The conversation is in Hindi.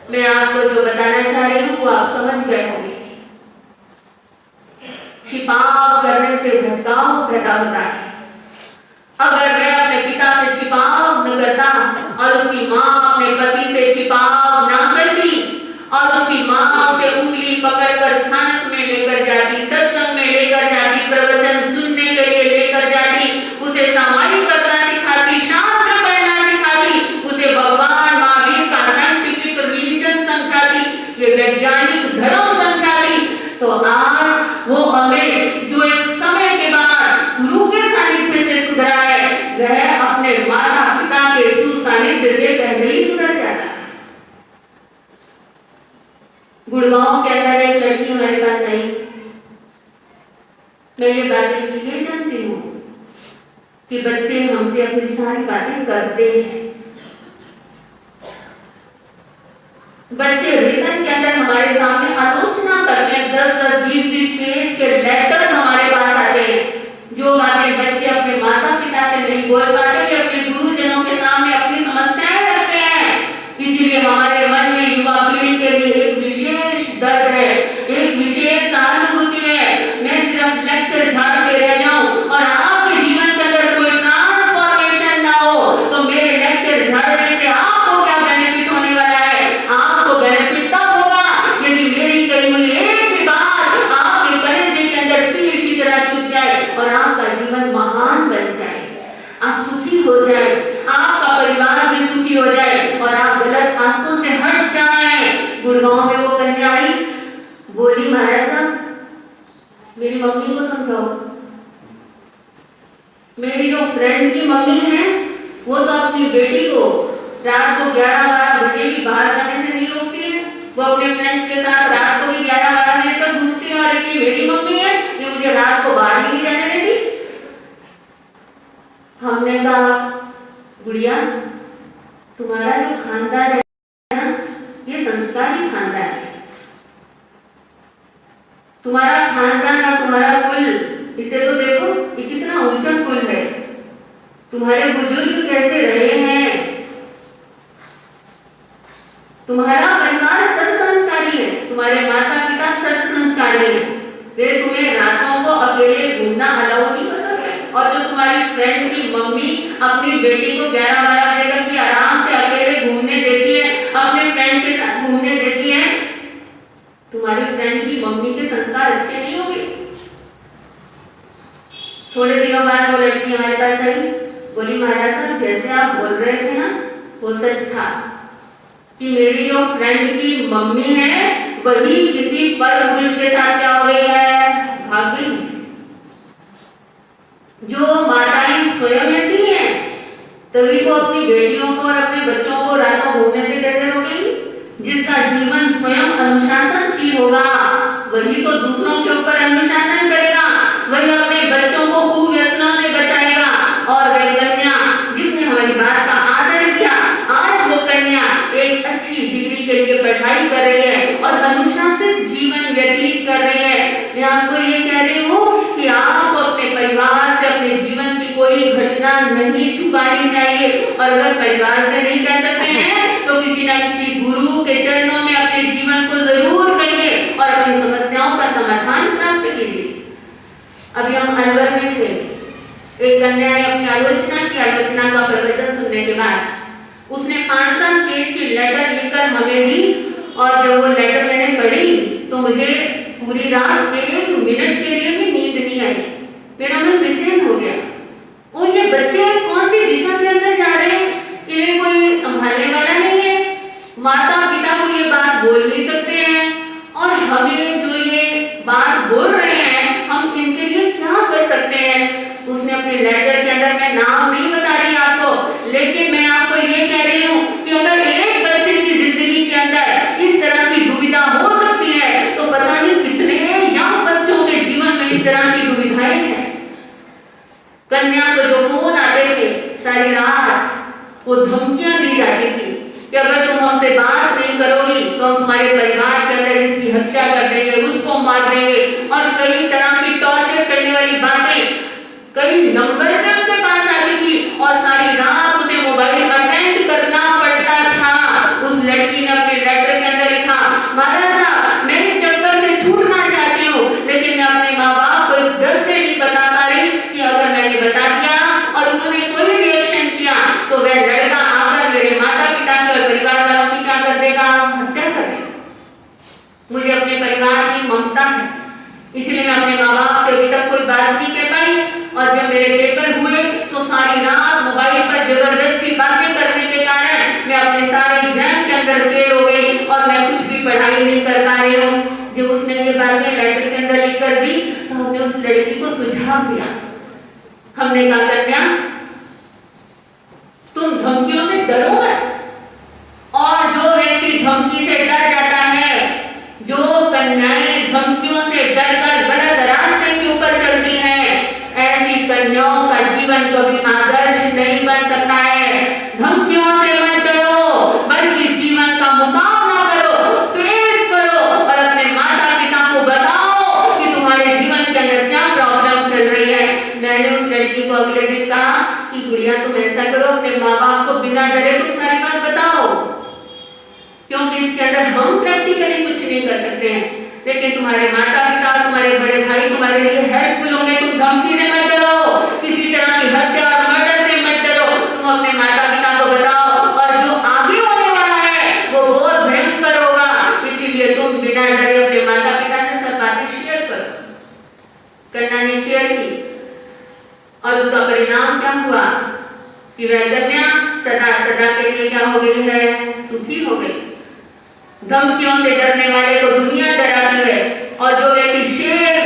मैं आपको जो बताना चाह रही हूँ वो आप समझ गए होंगे। छिपाव करने से भटकाव पैदा होता है। अगर मैं अपने पिता से छिपाव न करता और उसकी माँ अपने पति से छिपाव ना करती और उसकी माँ उसे उंगली पकड़कर स्थानक में लेकर जाती, सत्संग में लेकर जाती, प्रवचन सुनने के लिए लेकर जाती, उसे सामायिक करना सिखाती, शास्त्र पढ़ना सिखाती, उसे भगवान महावीर का साइंटिफिक रिलीजन समझाती, ये वैज्ञानिक धर्म समझाती, तो आज वो हमें जो एक समय के बाद गुरु के सानिध्य से सुधरा है, वह अपने माता पिता के सुसानिध्य से पहले ही सुधर जाता है। गुड़गांव के अंदर एक लड़की हमारे पास आई। मैं ये बातें इसलिए जानती हूँ कि बच्चे हमसे अपनी सारी बातें करते हैं। बच्चे रिटर्न के अंदर हमारे सामने आलोचना करते हैं। 10-20 पेज के लेटर हमारे पास आते हैं। जो बातें बच्चे अपने माता पिता से नहीं बोल पाते, वे अपने गुरुजनों के सामने अपनी समस्याएं रखते हैं। इसीलिए हमारे मन में युवा पीढ़ी के लिए एक विशेष दर्द है, एक विशेष सहानुभूति है। मैं सिर्फ लेक्चर झाड़ के रह जाऊं और आपके जीवन के अंदर कोई ट्रांसफॉर्मेशन ना हो, तो मेरे लेक्चर झाड़ने से आपको क्या बेनिफिट होने वाला है? आपको बेनिफिट तब होगा यदि मेरी कही हुई एक भी बात आपके कलेजे के अंदर तीर की तरह चुभ जाए और आपका जीवन महान बन जाए, आप सुखी हो जाए, आपका परिवार भी सुखी हो जाए और आप गलत आदतों से हट जाएं। गुड़गांव में वो कन्या आई, बोली महाराज साहब मेरी मम्मी को समझाओ। मेरी जो फ्रेंड की मम्मी है वो तो अपनी बेटी को रात को 11-12 बजे भी बाहर जाने से नहीं रोकती है। वो अपने फ्रेंड्स के साथ रात को भी 11-12 बजे तक घूमती है और एक मेरी मम्मी है ये मुझे रात को बाहर ही नहीं जाने देती। हमने कहा गुड़िया तुम्हारा जो खानदान है ना, ये संस्कारी खानदान है। तुम्हारा खानदान और तुम्हारा कुल, इसे तो देखो ये कितना ऊंचा कुल है। तुम्हारे बुजुर्ग कैसे रहे हैं, तुम्हारा परिवार सर्व संस्कारी है, तुम्हारे माता पिता सर्व संस्कारी है। वे तुम्हें रातों को अकेले घूमना अलाउ नहीं कर सकते। और जो तुम्हारी फ्रेंड की मम्मी अपनी बेटी को 11-12 बजे तक भी आराम से अकेले घूमने देती है, अपने फ्रेंड के साथ घूमने देती है, तुम्हारी फ्रेंड की मम्मी के संस्कार अच्छे नहीं होंगे। थोड़े दिनों बाद वो लड़की हमारे पास आई, बोली महाराज साहब जैसे आप बोल रहे थे ना वो सच था कि मेरी जो फ्रेंड की मम्मी है वही किसी पर पुरुष के साथ क्या हो गई है, भाग गई। जो माताएं स्वयं ऐसी हैं तभी वो अपनी बेटियों को और अपने बच्चों को रातों घूमने से कैसे रोकेंगी? जिसका जीवन स्वयं अनुशासनशील होगा वही तो दूसरों के ऊपर अनुशासन करेगा, वही अपने बच्चों को कुव्यसनों से बचाएगा। और वह कन्या जिसने हमारी बात का आदर किया, आज वो कन्या एक अच्छी डिग्री के लिए पढ़ाई कर रही है और अनुशासित जीवन व्यतीत कर रही है। मैं आपको ये कह रही हूँ कि आपको अपने परिवार से अपने जीवन की कोई घटना नहीं छुपानी चाहिए। और अगर परिवार से नहीं कह सकते हैं तो किसी न किसी गुरु के चरणों में अपने जीवन को जरूर कहिए और अपनी समस्याओं का समाधान प्राप्त कीजिए। अभी हम अलवर में थे, एक कन्या ने अपनी आलोचना का प्रवचन सुनने के बाद उसने 500 पेज की लेटर लिखकर हमें दी। और जब वो लेटर मैंने पढ़ी तो मुझे पूरी रात 1 मिनट के लिए भी नींद नहीं आई। मेरा मन बेचैन हो गया। ओ ये बच्चे कौन सी दिशा के अंदर जा रहे हैं, इन्हें कोई संभालने वाला नहीं है। माता पिता को ये बात बोल नहीं सकते हैं और हमें जो ये बात बोल रहे हैं हम इनके लिए क्या कर सकते हैं। उसने अपने लेटर के अंदर, मैं नाम नहीं बता रही आपको, लेकिन मैं आपको ये कह रही हूँ कि अगर एक बच्चे की जिंदगी के अंदर इस तरह की दुविधा हो सकती है तो पता नहीं कितने या बच्चों के जीवन में इस तरह की दुविधाएं हैं। कन्या को जो फोन आते थे सारी रात, वो धमकियां दी जाती थी कि अगर तुम हमसे बात नहीं करोगी तो हम तुम्हारे परिवार के अंदर इसकी हत्या कर देंगे, उसको मार देंगे, और कई तरह की टॉर्चर करने वाली बातें कई नंबर से उसके पास आती थी और सारी रात उसे मोबाइल अटेंड करना पड़ता था। उस लड़की ने अपने लेटर के परिवार की ममता है, इसलिए मैं अपने माँ बाप से अभी तक कोई बात नहीं कह पाई। और जब मेरे पेपर हुए तो सारी रात मोबाइल पर जबरदस्ती बातें करने के कारण मैं अपने सारे एग्जाम के अंदर फेल हो गई और मैं कुछ भी पढ़ाई नहीं कर पा रही हूँ। जब उसने ये बातें लेटर के अंदर लिख कर दी तो हमने उस लड़की को सुझाव दिया। हमने कहा, कन्या तुम धमकियों से डरो मत, और जो व्यक्ति धमकी से डर जाता है, जो कन्याएं धमकियों से डरकर गलत रास्ते के ऊपर चलती हैं, ऐसी कन्याओं का जीवन कभी आदर्श नहीं बन सकता है। धमकियों से मत डरो, बल्कि जीवन का मुकाबला करो, फेस करो और अपने माता पिता को बताओ कि तुम्हारे जीवन के अंदर क्या प्रॉब्लम चल रही है। मैंने उस लड़की को अगले दिन कहा कि गुड़िया तुम ऐसा करो, अपने माँ बाप को बिना डरे तुम सारी बात बताओ, क्योंकि इसके अंदर हम प्रैक्टिकली कुछ नहीं कर सकते हैं, लेकिन तुम्हारे माता पिता, तुम्हारे बड़े भाई तुम्हारे लिए हेल्पफुल होंगे। तुम धमकी से मत डरो, किसी तरह की हत्या और मर्डर से मत डरो, तुम अपने माता पिता को बताओ, और जो आगे होने वाला है वो बहुत भयंकर होगा, इसीलिए तुम बिना डरे अपने माता पिता से सब बातें शेयर करो। कन्या ने शेयर की और उसका परिणाम क्या हुआ कि वह कन्या सदा सदा के लिए क्या हो गई है, सुखी हो गई। धमकियों से डरने वाले को दुनिया डराती है, और जो व्यक्ति शेर